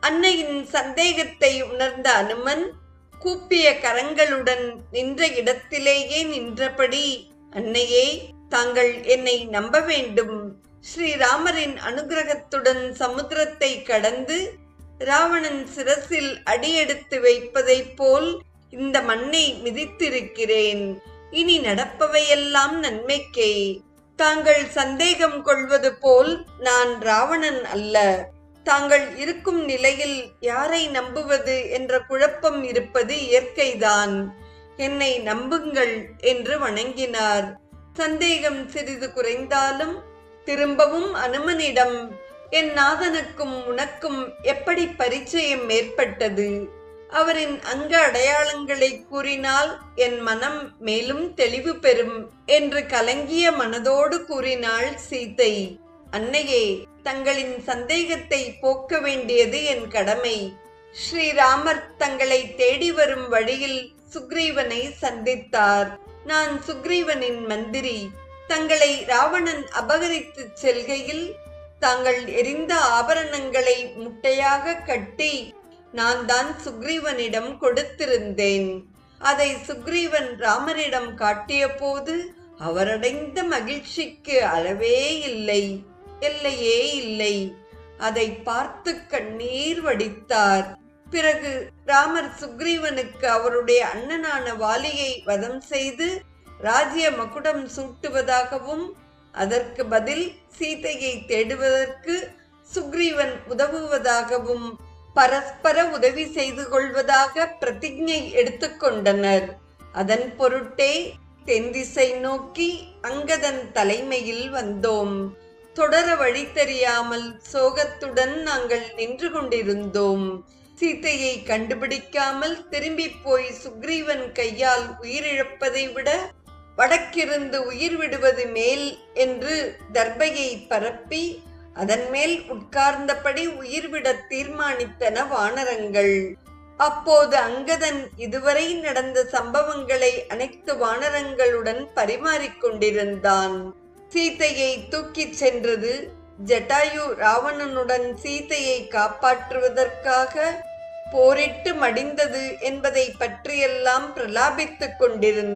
அன்னையின் சந்தேகத்தை உணர்ந்த அனுமன் கூப்பிய கரங்களுடன் நின்ற இடத்திலேயே நின்றபடி, அன்னையே, தாங்கள் என்னை நம்ப வேண்டும். ஸ்ரீராமரின் அனுகிரகத்துடன் சமுத்திரத்தை கடந்து ராவணன் சிரசில் அடியெடுத்து வைப்பதைப் போல் இந்த மண்ணை மிதித்திருக்கிறேன். இனி நடப்பவையெல்லாம் நன்மைக்கே. தாங்கள் சந்தேகம் கொள்வது போல் நான் ராவணன் அல்ல. தாங்கள் இருக்கும் நிலையில் யாரை நம்புவது என்ற குழப்பம் இருப்பது இயற்கைதான். என்னை நம்புங்கள் என்று வணங்கினார். சந்தேகம் சிறிது குறைந்தாலும் திரும்பவும் அனுமனிடம், என் நாதனுக்கும் உனக்கும் எப்படி பரிச்சயம் ஏற்பட்டது? அவரின் அங்க அடையாளங்களை கூறினால் என் மனம் மேலும் தெளிவு பெறும் என்று கலங்கிய மனதோடு கூறினாள் சீதை. அன்னையே, தங்களின் சந்தேகத்தை போக்க வேண்டியது என் கடமை. ஸ்ரீராமர் தங்களை தேடி வரும் வழியில் சுக்ரீவனை சந்தித்தார். நான் சுக்ரீவனின் மந்திரி. தங்களை ராவணன் அபகரித்து செல்கையில் தாங்கள் எரிந்த ஆபரணங்களை முட்டையாக கட்டி நான் தான் சுக்ரீவனிடம் கொடுத்திருந்தேன். அதை சுக்ரீவன் ராமரிடம் காட்டிய போது அவரடைந்த மகிழ்ச்சிக்கு அளவே இல்லை, எல்லையே இல்லை. அதை பார்த்து கண்ணீர் வடித்தார். பிறகு ராமர் சுக்ரீவனுக்கு அவருடைய அண்ணனான வாலியை வதம் செய்து ராஜ்ய மகுடம் சூட்டுவதாகவும் அதற்கு பதில் சீதையை தேடுவதற்கு சுக்ரீவன் உதவுவதாகவும் பரஸ்பர உதவி செய்து கொள்வதாக பிரதிஜை எடுத்துக்கொண்டனர். அதன் பொருட்டே தென்திசை நோக்கி அங்கதன் தலைமையில் வந்தோம். தொடர வழி தெரியாமல் சோகத்துடன் நாங்கள் நின்று கொண்டிருந்தோம். சீதையை கண்டுபிடிக்காமல் திரும்பி போய் சுக்ரீவன் கையால் உயிரிழப்பதை விட வடக்கிருந்து உயிர் விடுவது மேல் என்று தர்பையை பரப்பி அதன் மேல் உட்கார்ந்தபடி உயிர்விட தீர்மானித்தன வானரங்கள். அப்போது அங்கதன் இதுவரை நடந்த சம்பவங்களை அனைத்து வானரங்களுடன் பரிமாறிக்கொண்டிருந்தான். சீதையை தூக்கிச் சென்றது ஜட்டாயு ராவணனுடன் சீதையை காப்பாற்றுவதற்காக போரிட்டு மடிந்தது என்பதை பற்றியெல்லாம் பிரலாபித்துக் கொண்டிருந்தான்.